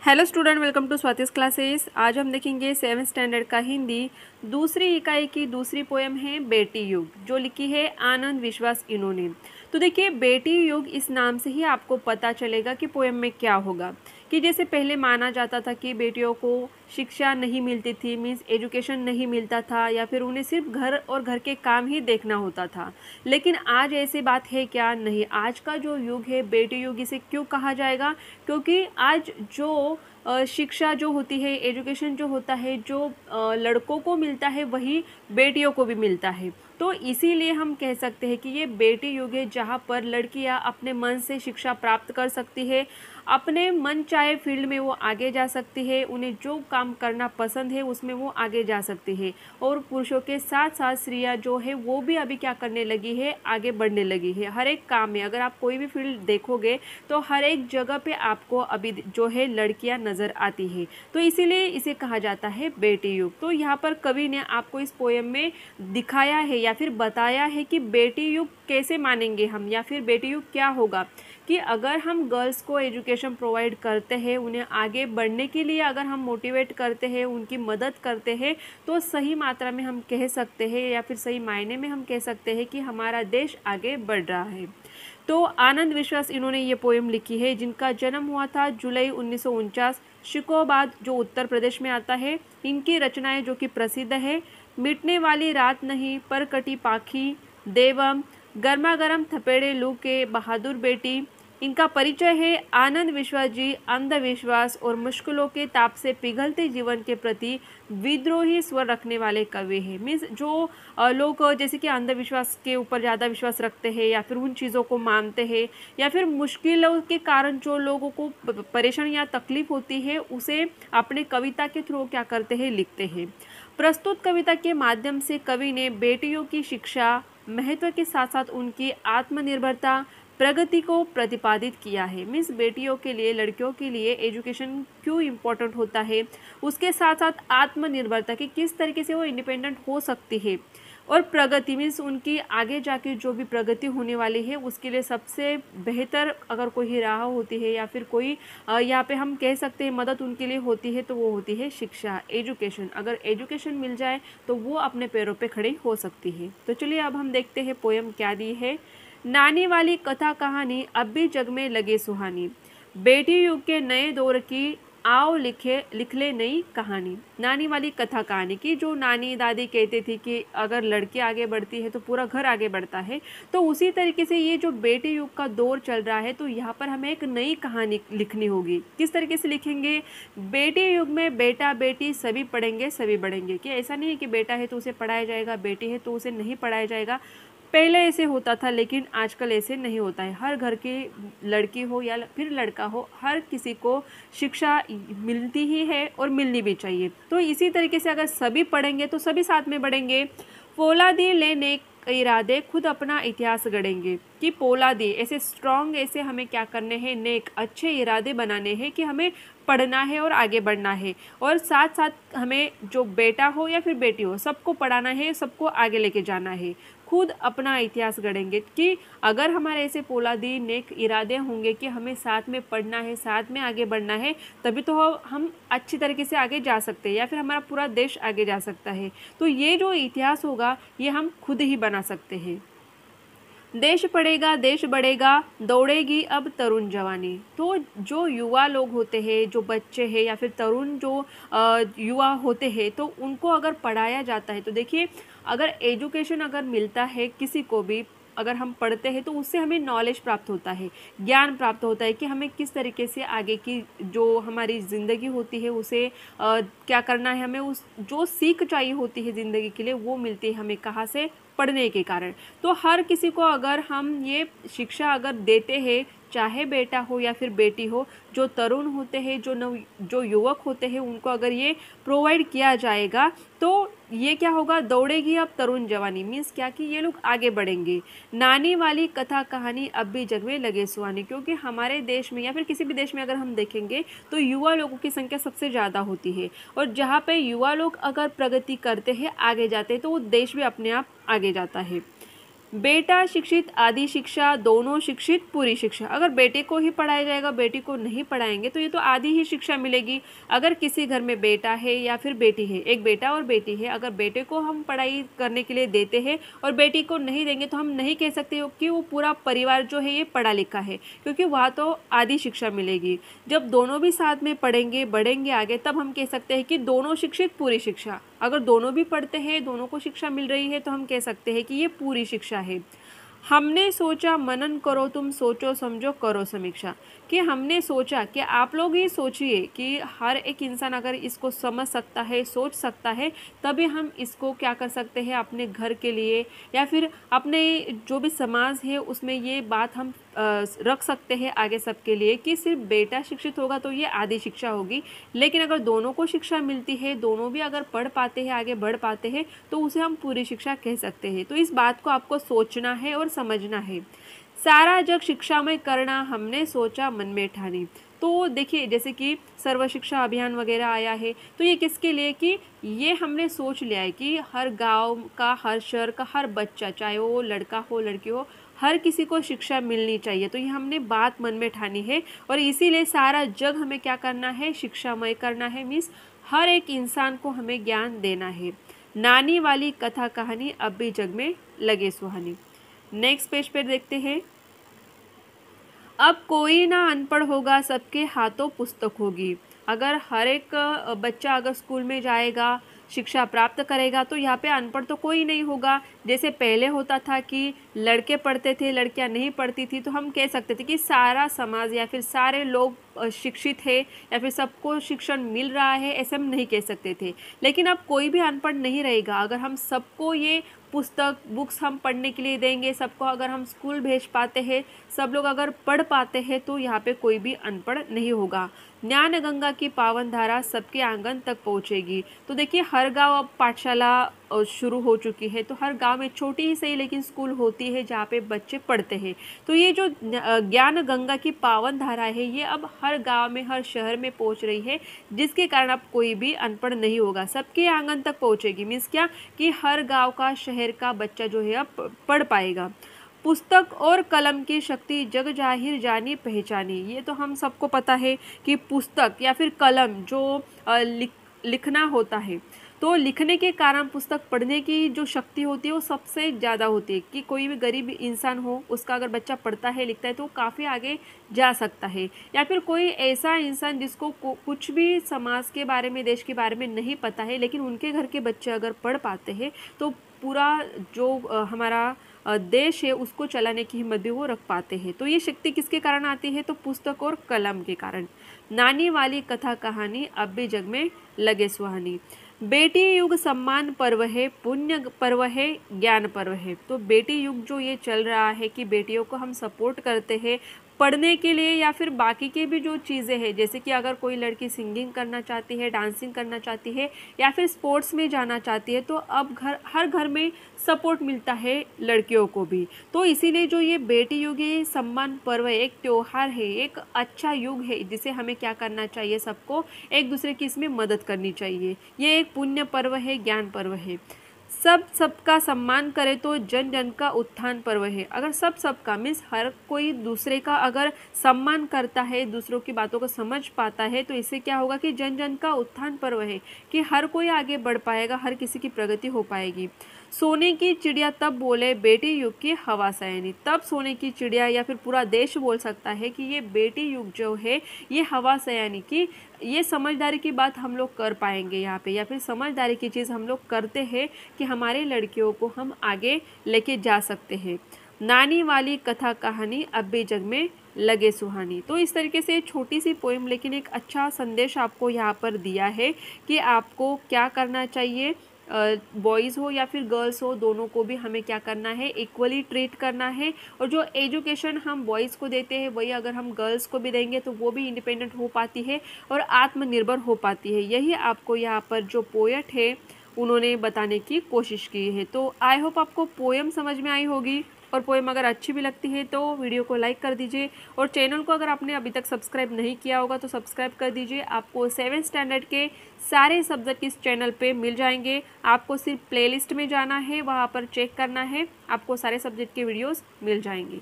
Hello student, welcome to Swati's classes. आज हम देखेंगे 7th स्टैंडर्ड का हिंदी दूसरी इकाई की दूसरी पोएम है बेटी युग, जो लिखी है आनंद विश्वास इन्होंने। तो देखिए, बेटी युग इस नाम से ही आपको पता चलेगा कि पोएम में क्या होगा। कि जैसे पहले माना जाता था कि बेटियों को शिक्षा नहीं मिलती थी, मीन्स एजुकेशन नहीं मिलता था, या फिर उन्हें सिर्फ घर और घर के काम ही देखना होता था। लेकिन आज ऐसी बात है क्या? नहीं। आज का जो युग है बेटी युग, इसे क्यों कहा जाएगा? क्योंकि आज जो शिक्षा जो होती है, एजुकेशन जो होता है, जो लड़कों को मिलता है वही बेटियों को भी मिलता है। तो इसीलिए हम कह सकते हैं कि ये बेटी युग है, जहाँ पर लड़कियाँ अपने मन से शिक्षा प्राप्त कर सकती है, अपने मन चाहे फील्ड में वो आगे जा सकती है, उन्हें जो काम करना पसंद है उसमें वो आगे जा सकती है। और पुरुषों के साथ साथ स्त्रियाँ जो है वो भी अभी क्या करने लगी है, आगे बढ़ने लगी है हर एक काम में। अगर आप कोई भी फील्ड देखोगे तो हर एक जगह पे आपको अभी जो है लड़कियां नज़र आती है। तो इसीलिए इसे कहा जाता है बेटी युग। तो यहाँ पर कवि ने आपको इस पोएम में दिखाया है या फिर बताया है कि बेटी युग कैसे मानेंगे हम, या फिर बेटी युग क्या होगा। कि अगर हम गर्ल्स को एजुकेशन प्रोवाइड करते हैं, उन्हें आगे बढ़ने के लिए अगर हम मोटिवेट करते हैं, उनकी मदद करते हैं, तो सही मात्रा में हम कह सकते हैं या फिर सही मायने में हम कह सकते हैं कि हमारा देश आगे बढ़ रहा है। तो आनंद विश्वास इन्होंने ये पोएम लिखी है, जिनका जन्म हुआ था जुलाई 1949 शिकोबाद, जो उत्तर प्रदेश में आता है। इनकी रचनाएं जो कि प्रसिद्ध है, मिटने वाली रात नहीं पर कटी पाखी, देवम, गर्मा गर्म थपेड़े लू के, बहादुर बेटी। इनका परिचय है आनंद विश्वास जी अंधविश्वास और मुश्किलों के ताप से पिघलते जीवन के प्रति विद्रोही स्वर रखने वाले कवि हैं। मीन्स जो लोग जैसे कि अंधविश्वास के ऊपर ज़्यादा विश्वास रखते हैं, या फिर उन चीज़ों को मानते हैं, या फिर मुश्किलों के कारण जो लोगों को परेशानी या तकलीफ होती है, उसे अपने कविता के थ्रू क्या करते हैं, लिखते हैं। प्रस्तुत कविता के माध्यम से कवि ने बेटियों की शिक्षा महत्व के साथ साथ उनकी आत्मनिर्भरता प्रगति को प्रतिपादित किया है। मीन्स बेटियों के लिए, लड़कियों के लिए एजुकेशन क्यों इम्पोर्टेंट होता है, उसके साथ साथ आत्मनिर्भरता की किस तरीके से वो इंडिपेंडेंट हो सकती है, और प्रगति मीन्स उनकी आगे जाके जो भी प्रगति होने वाली है उसके लिए सबसे बेहतर अगर कोई राह होती है, या फिर कोई यहाँ पे हम कह सकते हैं मदद उनके लिए होती है, तो वो होती है शिक्षा, एजुकेशन। अगर एजुकेशन मिल जाए तो वो अपने पैरों पे खड़ी हो सकती है। तो चलिए अब हम देखते हैं पोएम क्या दी है। नानी वाली कथा कहानी अब भी जग में लगे सुहानी, बेटी युग के नए दौर की आओ लिख ले नई कहानी। नानी वाली कथा कहानी की, जो नानी दादी कहती थी कि अगर लड़की आगे बढ़ती है तो पूरा घर आगे बढ़ता है, तो उसी तरीके से ये जो बेटी युग का दौर चल रहा है, तो यहाँ पर हमें एक नई कहानी लिखनी होगी। किस तरीके से लिखेंगे? बेटी युग में बेटा बेटी सभी पढ़ेंगे सभी बढ़ेंगे। कि ऐसा नहीं है कि बेटा है तो उसे पढ़ाया जाएगा, बेटी है तो उसे नहीं पढ़ाया जाएगा। पहले ऐसे होता था, लेकिन आजकल ऐसे नहीं होता है। हर घर की लड़की हो या फिर लड़का हो, हर किसी को शिक्षा मिलती ही है और मिलनी भी चाहिए। तो इसी तरीके से अगर सभी पढ़ेंगे तो सभी साथ में बढ़ेंगे। फौलादी लेने इरादे खुद अपना इतिहास गढ़ेंगे। कि पोलादी ऐसे स्ट्रॉन्ग, ऐसे हमें क्या करने हैं, नेक अच्छे इरादे बनाने हैं कि हमें पढ़ना है और आगे बढ़ना है, और साथ साथ हमें जो बेटा हो या फिर बेटी हो सबको पढ़ाना है, सबको आगे लेके जाना है, खुद अपना इतिहास गढ़ेंगे। कि अगर हमारे ऐसे पोलादी नेक इरादे होंगे कि हमें साथ में पढ़ना है, साथ में आगे बढ़ना है, तभी तो हम अच्छी तरीके से आगे जा सकते हैं, या फिर हमारा पूरा देश आगे जा सकता है। तो ये जो इतिहास होगा ये हम खुद ही बना सकते हैं। देश पढ़ेगा देश बढ़ेगा, दौड़ेगी अब तरुण जवानी। तो जो युवा लोग होते हैं, जो बच्चे हैं या फिर तरुण जो युवा होते हैं, तो उनको अगर पढ़ाया जाता है, तो देखिए अगर एजुकेशन अगर मिलता है किसी को भी, अगर हम पढ़ते हैं तो उससे हमें नॉलेज प्राप्त होता है, ज्ञान प्राप्त होता है कि हमें किस तरीके से आगे की जो हमारी ज़िंदगी होती है उसे क्या करना है, हमें उस जो सीख चाहिए होती है ज़िंदगी के लिए वो मिलती है हमें कहाँ से, पढ़ने के कारण। तो हर किसी को अगर हम ये शिक्षा अगर देते हैं, चाहे बेटा हो या फिर बेटी हो, जो तरुण होते हैं, जो युवक होते हैं, उनको अगर ये प्रोवाइड किया जाएगा तो ये क्या होगा, दौड़ेगी अब तरुण जवानी। मीन्स क्या कि ये लोग आगे बढ़ेंगे। नानी वाली कथा कहानी अब भी जग में लगे सुहानी। क्योंकि हमारे देश में या फिर किसी भी देश में अगर हम देखेंगे तो युवा लोगों की संख्या सबसे ज़्यादा होती है, और जहाँ पे युवा लोग अगर प्रगति करते हैं, आगे जाते हैं, तो वो देश भी अपने आप आगे जाता है। बेटा शिक्षित आदि शिक्षा, दोनों शिक्षित पूरी शिक्षा। अगर बेटे को ही पढ़ाया जाएगा, बेटी को नहीं पढ़ाएंगे तो ये तो आधी ही शिक्षा मिलेगी। अगर किसी घर में बेटा है या फिर बेटी है, एक बेटा और बेटी है, अगर बेटे को हम पढ़ाई करने के लिए देते हैं और बेटी को नहीं देंगे तो हम नहीं कह सकते हो कि वो पूरा परिवार जो है ये पढ़ा लिखा है, क्योंकि वहाँ तो आधी शिक्षा मिलेगी। जब दोनों भी साथ में पढ़ेंगे बढ़ेंगे आगे, तब हम कह सकते हैं कि दोनों शिक्षित पूरी शिक्षा। अगर दोनों भी पढ़ते हैं, दोनों को शिक्षा मिल रही है, तो हम कह सकते हैं कि ये पूरी शिक्षा है। हमने सोचा, मनन करो तुम, सोचो समझो करो समीक्षा। कि हमने सोचा, कि आप लोग ही सोचिए कि हर एक इंसान अगर इसको समझ सकता है, सोच सकता है, तभी हम इसको क्या कर सकते हैं अपने घर के लिए या फिर अपने जो भी समाज है उसमें ये बात हम रख सकते हैं आगे सबके लिए, कि सिर्फ बेटा शिक्षित होगा तो ये आधी शिक्षा होगी। लेकिन अगर दोनों को शिक्षा मिलती है, दोनों भी अगर पढ़ पाते हैं, आगे बढ़ पाते हैं, तो उसे हम पूरी शिक्षा कह सकते हैं। तो इस बात को आपको सोचना है और समझना है। सारा जग शिक्षामय करना, हमने सोचा मन में ठानी। तो देखिए, जैसे कि सर्व शिक्षा अभियान वगैरह आया है, तो ये किसके लिए, कि ये हमने सोच लिया है कि हर गांव का, हर शहर का हर बच्चा, चाहे वो लड़का हो लड़की हो, हर किसी को शिक्षा मिलनी चाहिए। तो ये हमने बात मन में ठानी है और इसीलिए सारा जग हमें क्या करना है, शिक्षामय करना है। मीन्स हर एक इंसान को हमें ज्ञान देना है। नानी वाली कथा कहानी, अब भी जग में लगे सुहानी। नेक्स्ट पेज पर देखते हैं। अब कोई ना अनपढ़ होगा, सबके हाथों पुस्तक होगी। अगर हर एक बच्चा अगर स्कूल में जाएगा, शिक्षा प्राप्त करेगा, तो यहाँ पे अनपढ़ तो कोई नहीं होगा। जैसे पहले होता था कि लड़के पढ़ते थे, लड़कियाँ नहीं पढ़ती थी, तो हम कह सकते थे कि सारा समाज या फिर सारे लोग शिक्षित है या फिर सबको शिक्षण मिल रहा है, ऐसे हम नहीं कह सकते थे। लेकिन अब कोई भी अनपढ़ नहीं रहेगा। अगर हम सबको ये पुस्तक बुक्स हम पढ़ने के लिए देंगे, सबको अगर हम स्कूल भेज पाते हैं, सब लोग अगर पढ़ पाते हैं, तो यहाँ पे कोई भी अनपढ़ नहीं होगा। ज्ञान गंगा की पावन धारा सबके आंगन तक पहुँचेगी। तो देखिए, हर गांव अब पाठशाला शुरू हो चुकी है। तो हर गांव में छोटी ही सही लेकिन स्कूल होती है जहाँ पे बच्चे पढ़ते हैं। तो ये जो ज्ञान गंगा की पावन धारा है, ये अब हर गांव में, हर शहर में पहुँच रही है, जिसके कारण अब कोई भी अनपढ़ नहीं होगा, सबके आंगन तक पहुँचेगी। मीन्स क्या, कि हर गाँव का, शहर का बच्चा जो है अब पढ़ पाएगा। पुस्तक और कलम की शक्ति जग जाहिर जानी पहचानी। ये तो हम सबको पता है कि पुस्तक या फिर कलम जो लिखना होता है, तो लिखने के कारण पुस्तक पढ़ने की जो शक्ति होती है वो सबसे ज़्यादा होती है। कि कोई भी गरीब इंसान हो, उसका अगर बच्चा पढ़ता है लिखता है तो काफ़ी आगे जा सकता है। या फिर कोई ऐसा इंसान जिसको कुछ भी समाज के बारे में, देश के बारे में नहीं पता है, लेकिन उनके घर के बच्चे अगर पढ़ पाते हैं तो पूरा जो हमारा देश है उसको चलाने की हिम्मत भी वो रख पाते हैं। तो ये शक्ति किसके कारण आती है, तो पुस्तक और कलम के कारण। नानी वाली कथा कहानी, अब भी जग में लगे सुहानी। बेटी युग सम्मान पर्व है, पुण्य पर्व है, ज्ञान पर्व है। तो बेटी युग जो ये चल रहा है कि बेटियों को हम सपोर्ट करते हैं पढ़ने के लिए या फिर बाकी के भी जो चीज़ें हैं, जैसे कि अगर कोई लड़की सिंगिंग करना चाहती है, डांसिंग करना चाहती है या फिर स्पोर्ट्स में जाना चाहती है, तो अब हर घर में सपोर्ट मिलता है लड़कियों को भी। तो इसीलिए जो ये बेटी युग है, सम्मान पर्व है, एक त्यौहार है, एक अच्छा युग है, जिसे हमें क्या करना चाहिए, सबको एक दूसरे की इसमें मदद करनी चाहिए। ये एक पुण्य पर्व है, ज्ञान पर्व है। सब सबका सम्मान करे तो जन जन का उत्थान पर्व है। अगर सब सबका मीन्स हर कोई दूसरे का अगर सम्मान करता है, दूसरों की बातों को समझ पाता है, तो इससे क्या होगा कि जन जन का उत्थान पर्व है, कि हर कोई आगे बढ़ पाएगा, हर किसी की प्रगति हो पाएगी। सोने की चिड़िया तब बोले, बेटी युग की हवा सयानी। तब सोने की चिड़िया या फिर पूरा देश बोल सकता है कि ये बेटी युग जो है ये हवा सयानी की, ये समझदारी की बात हम लोग कर पाएंगे यहाँ पे, या फिर समझदारी की चीज़ हम लोग करते हैं कि हमारे लड़कियों को हम आगे लेके जा सकते हैं। नानी वाली कथा कहानी, अब भी जग में लगे सुहानी। तो इस तरीके से छोटी सी पोएम लेकिन एक अच्छा संदेश आपको यहाँ पर दिया है कि आपको क्या करना चाहिए, बॉयज़ हो या फिर गर्ल्स हो, दोनों को भी हमें क्या करना है, इक्वली ट्रीट करना है। और जो एजुकेशन हम बॉयज़ को देते हैं वही अगर हम गर्ल्स को भी देंगे तो वो भी इंडिपेंडेंट हो पाती है और आत्मनिर्भर हो पाती है। यही आपको यहाँ पर जो पोएट है उन्होंने बताने की कोशिश की है। तो आई होप आपको पोएम समझ में आई होगी। और पोएम अगर अच्छी भी लगती है तो वीडियो को लाइक कर दीजिए और चैनल को अगर आपने अभी तक सब्सक्राइब नहीं किया होगा तो सब्सक्राइब कर दीजिए। आपको 7th स्टैंडर्ड के सारे सब्जेक्ट इस चैनल पे मिल जाएंगे। आपको सिर्फ प्लेलिस्ट में जाना है, वहाँ पर चेक करना है, आपको सारे सब्जेक्ट के वीडियोस मिल जाएंगे।